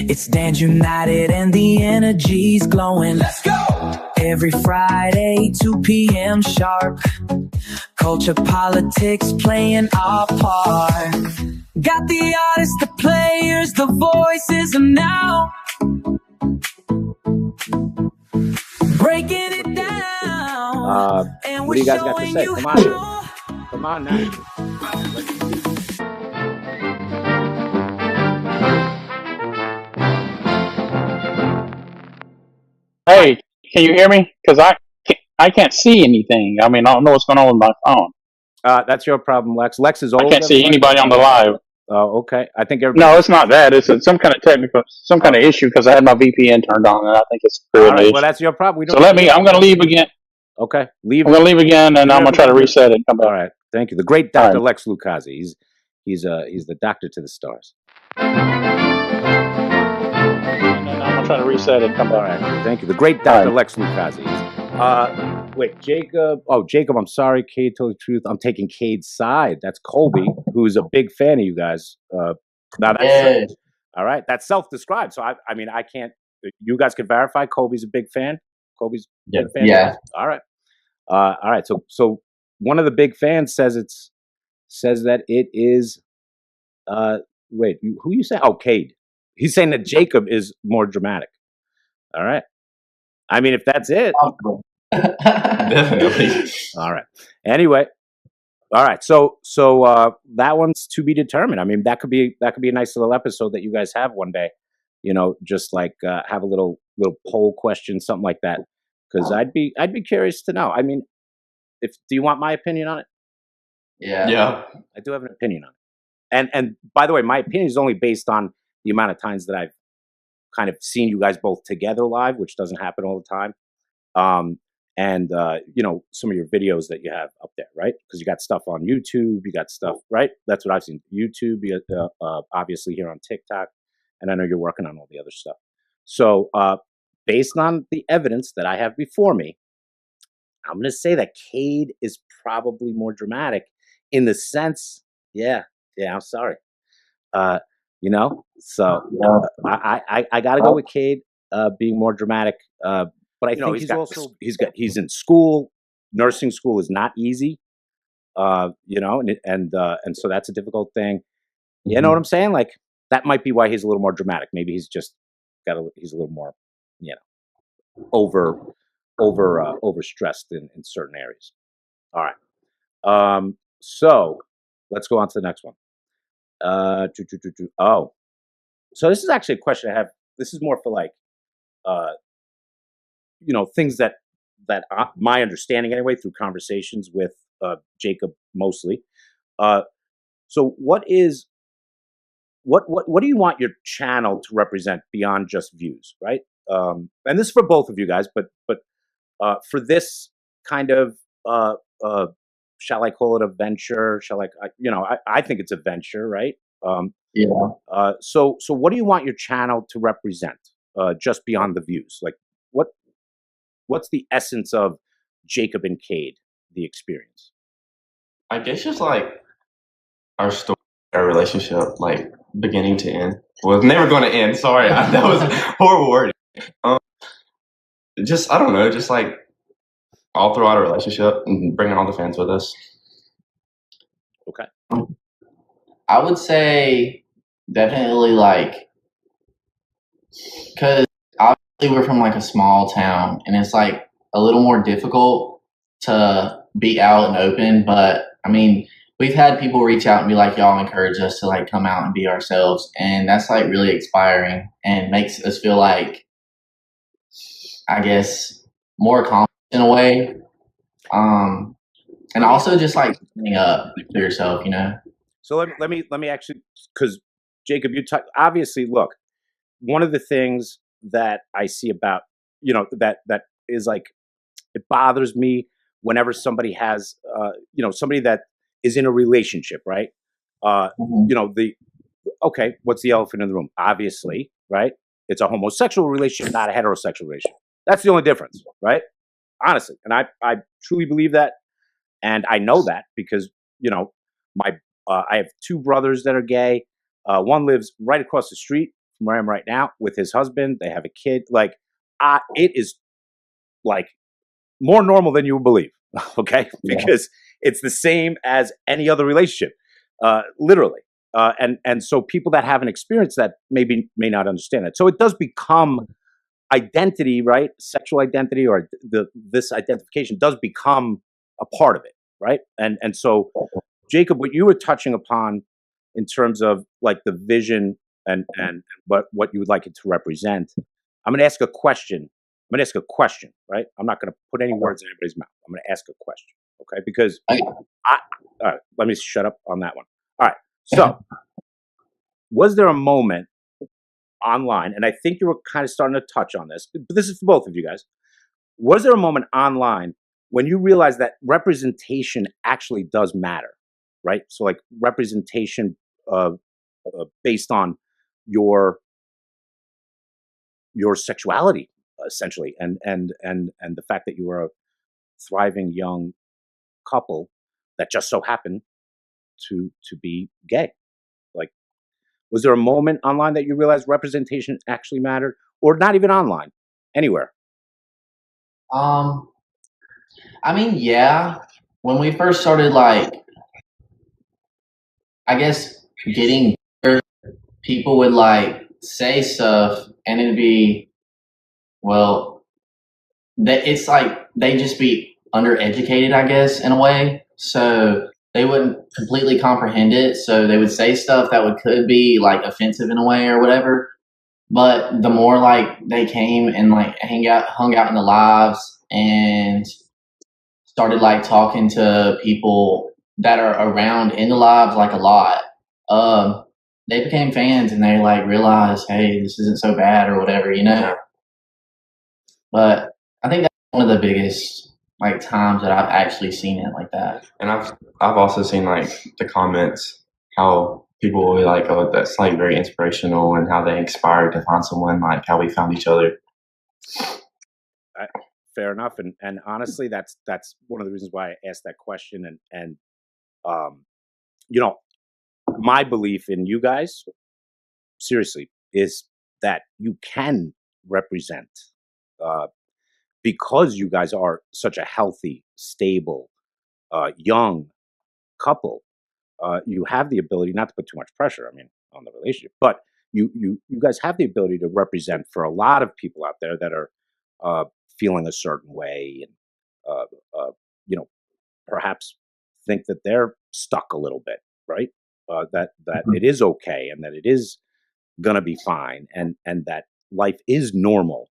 It's DANS United and the energy's glowing. Let's go! Every Friday, 2 p.m. sharp. Culture, politics, playing our part. Got the artists, the players, the voices, and now breaking it down. And what do you guys got to say? Come on. Come on now. Hey, can you hear me? Because I can't see anything. I mean, I don't know what's going on with my phone. That's your problem, Lex. Lex is old. I can't see anybody on the live. Oh, okay. I think everybody. No, it's not that. It's some kind of issue because I had my VPN turned on, and I think it's All creating right. an Well, issue. that's your problem. So I'm going to leave again. Okay. Leave. I'm going to leave again, and I'm going to try to reset it and come back. All right. Thank you. The great Dr. Lex Lucchesi. He's the doctor to the stars. And then I'm going to try to reset it and come back. All right. Thank you. The great Dr. Lex Lucchesi. Wait, Jacob. Oh, Jacob, I'm sorry. Kade told the truth. I'm taking Kade's side. That's Colby, who's a big fan of you guys. Now that's all right. That's self-described. So I mean, I can't. You guys can verify. Colby's a big fan. Colby's a big fan. Yeah. All right. All right. So one of the big fans says that it is. Wait, who you say? Oh, Kade. He's saying that Jacob is more dramatic. All right. I mean, if that's it. Definitely. All right. Anyway. All right. So that one's to be determined. I mean, that could be a nice little episode that you guys have one day. You know, just like have a little poll question, something like that. Because I'd be curious to know. I mean, do you want my opinion on it? Yeah. I do have an opinion on it. And by the way, my opinion is only based on the amount of times that I've kind of seen you guys both together live, which doesn't happen all the time. And you know, some of your videos that you have up there, right? Because you got stuff on YouTube, you got stuff, right? That's what I've seen. YouTube, you got, obviously here on TikTok, and I know you're working on all the other stuff. So based on the evidence that I have before me, I'm going to say that Kade is probably more dramatic in the sense, yeah, I'm sorry. You know, so I got to go with Kade being more dramatic. But I think he's in school. Nursing school is not easy. You know, and so that's a difficult thing. You know what I'm saying? Like that might be why he's a little more dramatic. Maybe he's just he's a little more, you know, overstressed in certain areas. All right. So let's go on to the next one. Oh, so this is actually a question I have. This is more for like, you know, things that my understanding anyway through conversations with Jacob mostly. So what do you want your channel to represent beyond just views, right? And this is for both of you guys, but for this kind of shall I call it a venture? You know, I think it's a venture, right? Yeah. So what do you want your channel to represent just beyond the views? Like what's the essence of Jacob and Kade, the experience? I guess just like our story, our relationship, like beginning to end. Well, it's never going to end. Sorry, that was horrible word. Just I don't know, just like all throughout our relationship and bringing all the fans with us. Okay. I would say definitely like, because obviously we're from like a small town and it's like a little more difficult to be out and open. But I mean, we've had people reach out and be like, y'all encourage us to like come out and be ourselves. And that's like really inspiring and makes us feel like, I guess, more accomplished in a way. And also just like standing up for yourself, you know? So let me actually, because Jacob, obviously, look, one of the things that I see about, you know, that is like, it bothers me whenever somebody has, you know, somebody that is in a relationship, right? You know, okay, what's the elephant in the room? Obviously, right? It's a homosexual relationship, not a heterosexual relationship. That's the only difference, right? Honestly. And I truly believe that. And I know that because, you know, I have two brothers that are gay. One lives right across the street from where I am right now with his husband. They have a kid. Like, it is like more normal than you would believe. Okay, because it's the same as any other relationship, literally. And so people that haven't experienced that maybe may not understand it. So it does become identity, right? Sexual identity or this identification does become a part of it, right? And so, Jacob, what you were touching upon in terms of like the vision and what you would like it to represent, I'm going to ask a question. I'm going to ask a question, right? I'm not going to put any words in anybody's mouth. I'm going to ask a question, okay? Because all right, let me shut up on that one. All right. So, was there a moment online, and I think you were kind of starting to touch on this, but this is for both of you guys. Was there a moment online when you realized that representation actually does matter, right? So, like representation based on your sexuality, essentially, and the fact that you were a thriving young couple that just so happened to be gay. Like, was there a moment online that you realized representation actually mattered, or not even online, anywhere? I mean, yeah. When we first started, like, I guess getting better, people would like say stuff, and it'd be, well, it's like they just be undereducated, I guess, in a way. So they wouldn't completely comprehend it. So they would say stuff that could be like offensive in a way or whatever. But the more like they came and like hung out in the lives and started like talking to people that are around in the lives like a lot, they became fans and they like realized, hey, this isn't so bad or whatever, you know. But I think that's one of the biggest like times that I've actually seen it like that. And I've also seen like the comments, how people will be like, oh, that's like very inspirational, and how they inspired to find someone, like how we found each other. Fair enough, and honestly, that's one of the reasons why I asked that question, and you know, my belief in you guys, seriously, is that you can represent, because you guys are such a healthy, stable, young couple. You have the ability, not to put too much pressure, I mean, on the relationship, but you guys have the ability to represent for a lot of people out there that are feeling a certain way, and you know, perhaps think that they're stuck a little bit, right? That it is okay, and that it is gonna be fine, and that life is normal.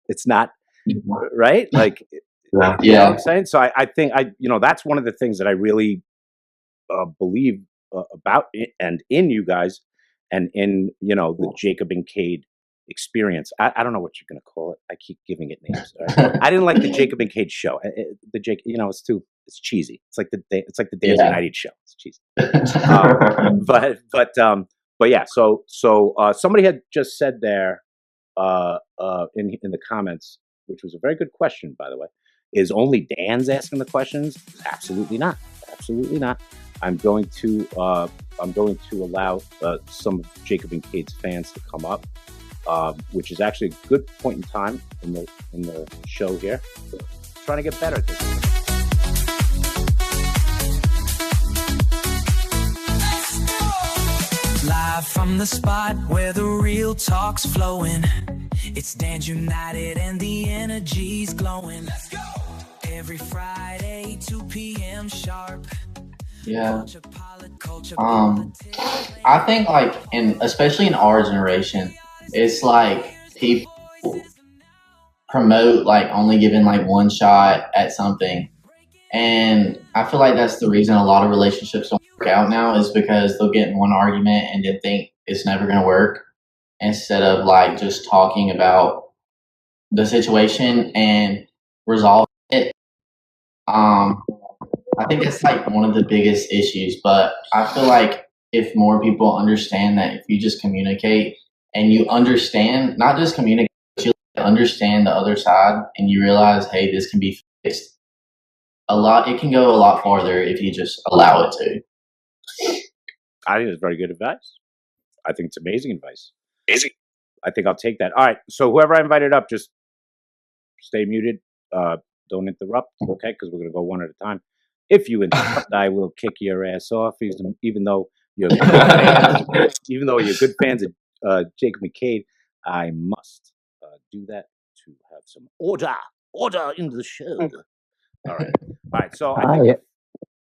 It's not, right? Like, Yeah. you know what I'm saying? So I think that's one of the things that I really believe about it and in you guys, and in the Jacob and KADE experience. I don't know what you're going to call it. I keep giving it names. Right? I didn't like the Jacob and KADE show. The Jake, it's cheesy. It's like the Dance United show. It's cheesy. But yeah. So somebody had just said there in the comments, which was a very good question, by the way. Is only DANS asking the questions? Absolutely not. Absolutely not. I'm going to allow some of Jacob and KADE's fans to come up, which is actually a good point in time in the show here. Trying to get better at this. Live from the spot where the real talk's flowing. It's DANS United and the energy's glowing. Let's go! Every Friday, 2 p.m. sharp. Yeah. I think like especially in our generation, it's like people promote like only giving like one shot at something. And I feel like that's the reason a lot of relationships don't work out now, is because they'll get in one argument and then think it's never going to work, instead of like just talking about the situation and resolving it. I think that's like one of the biggest issues, but I feel like if more people understand that if you just communicate and you understand, not just communicate, but you understand the other side and you realize, hey, this can be fixed, it can go a lot farther if you just allow it to. I think it's very good advice. I think it's amazing advice. Amazing. I think I'll take that. All right. So whoever I invited up, just stay muted. Don't interrupt, okay? Because we're gonna go one at a time. If you interrupt, I will kick your ass off, even though you're good fans, even though you're good fans of Jacob and KADE. I must do that to have some order in the show. All right. So I think.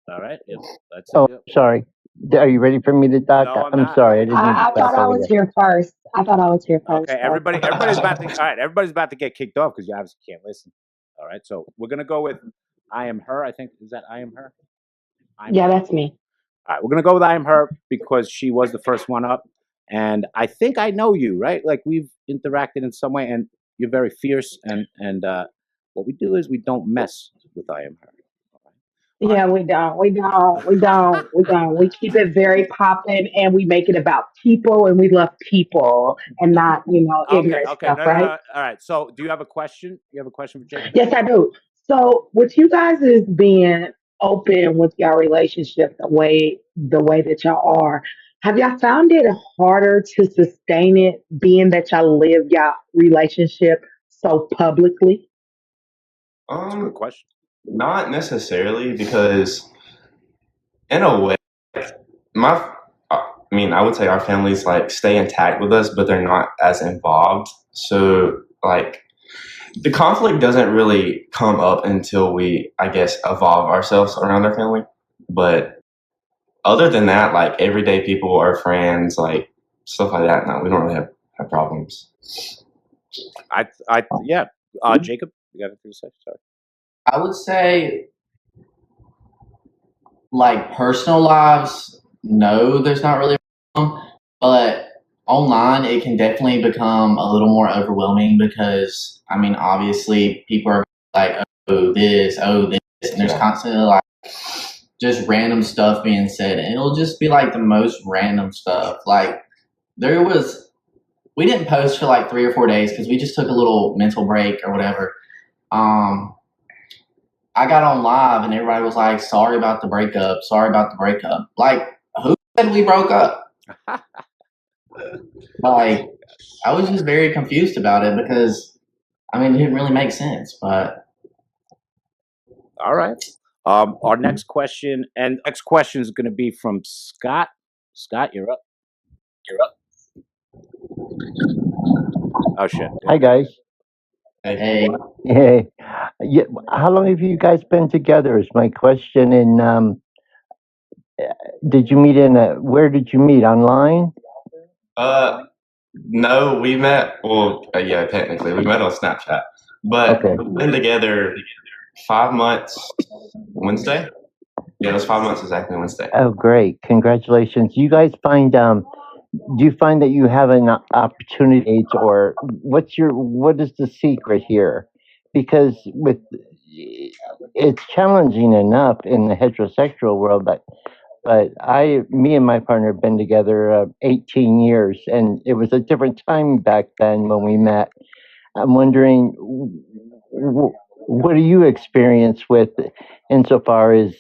All right. Yep, that's it. Oh, Yep. sorry. Are you ready for me to talk? No, I'm I'm not. sorry. I didn't mean to I thought talk I over was you. here first. I thought I was here first. Okay, everybody's about to. All right, everybody's about to get kicked off because you obviously can't listen. All right, so we're gonna go with "I Am Her." I think is that "I Am Her." Yeah, that's me. All right, we're gonna go with "I Am Her" because she was the first one up, and I think I know you, right? Like we've interacted in some way, and you're very fierce, and what we do is we don't mess with "I Am Her." All right. Yeah, we don't. We keep it very popping and we make it about people and we love people and not, Okay, ignorant okay, stuff, no. right? All right. So, do you have a question? You have a question for Jacob? Yes, I do. So with you guys is being open with your relationship the way that y'all are, have y'all found it harder to sustain it being that y'all live y'all relationship so publicly? That's a good question. Not necessarily because in a way, my I mean, I would say our families like stay intact with us, but they're not as involved. So like the conflict doesn't really come up until we, I guess, evolve ourselves around our family. But other than that, like everyday people are friends, like stuff like that. No, we don't really have problems. Yeah. Jacob, you got anything to say? Sorry. I would say, like personal lives, no, there's not really, but online it can definitely become a little more overwhelming because I mean, obviously, people are like, oh this, and there's constantly like just random stuff being said, and it'll just be like the most random stuff. Like we didn't post for like 3 or 4 days because we just took a little mental break or whatever. I got on live and everybody was like, sorry about the breakup. Sorry about the breakup. Like, who said we broke up? Like, I was just very confused about it because, I mean, it didn't really make sense, but. All right. Our next question is going to be from Scott. Scott, you're up. Oh, shit. Hi, guys. Hey, Hey. Yeah, how long have you guys been together is my question. And did you meet where did you meet? Online? No, we met. Well, yeah, technically, we met on Snapchat, but Okay. we've been together 5 months. Wednesday. Yeah, it was 5 months exactly Wednesday. Oh, great. Congratulations. You guys find, do you find that you have an opportunity or what is the secret here? Because it's challenging enough in the heterosexual world, but me and my partner have been together 18 years, and it was a different time back then when we met. I'm wondering, what do you experience with insofar as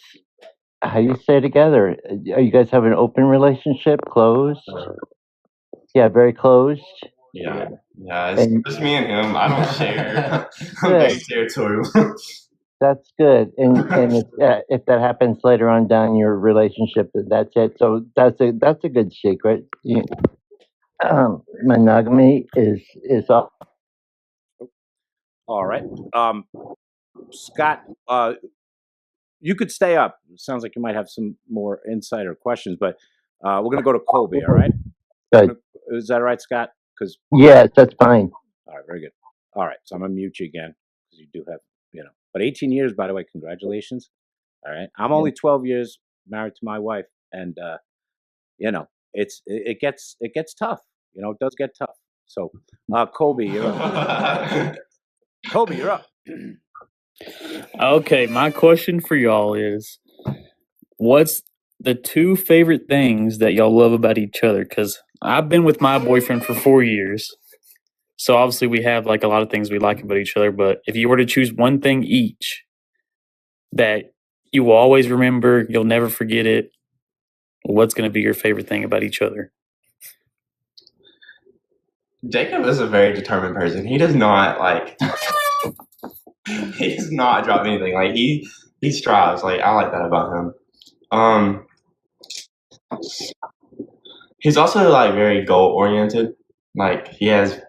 how you stay together? Are you guys have an open relationship, closed? Yeah, very closed. Yeah, it's just me and him. I don't share. I'm Good. very territorial. That's good. And if that happens later on down your relationship, that's it. So that's a good secret. Monogamy is all. All right. Scott, you could stay up. Sounds like you might have some more insight or questions, but we're going to go to Colby, all right? Good. Is that all right, Scott? Yes, that's fine. All right, very good. All right, so I'm going to mute you again because you do have, but 18 years, by the way, congratulations. All right. I'm only 12 years married to my wife, and, it gets tough. It does get tough. So, Colby, you're up. Colby, you're up. Okay, my question for y'all is, what's the two favorite things that y'all love about each other? Because I've been with my boyfriend for 4 years, so obviously we have like a lot of things we like about each other. But if you were to choose one thing each that you will always remember, you'll never forget it, what's going to be your favorite thing about each other? Jacob is a very determined person. He does not like he does not drop anything. Like he strives. Like I like that about him. He's also like very goal oriented. Like he has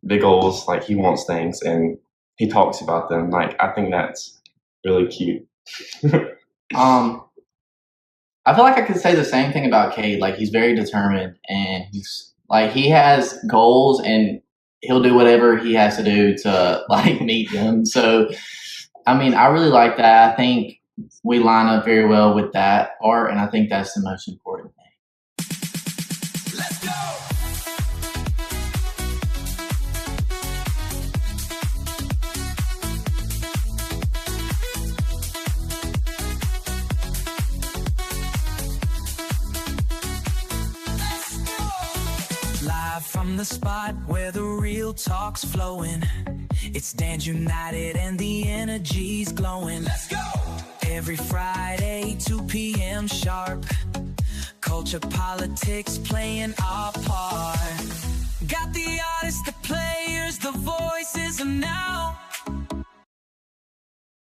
big goals. Like he wants things and he talks about them. Like I think that's really cute. I feel like I could say the same thing about Cade. Like he's very determined and he's like he has goals and he'll do whatever he has to do to like meet them. So I mean, I really like that. I think we line up very well with that part, and I think that's the most important thing. Let's go. Live from the spot where the real talk's flowing. It's DANS United and the energy's glowing. Let's go! Every Friday, 2 p.m. sharp. Culture, politics playing our part. Got the artists to play.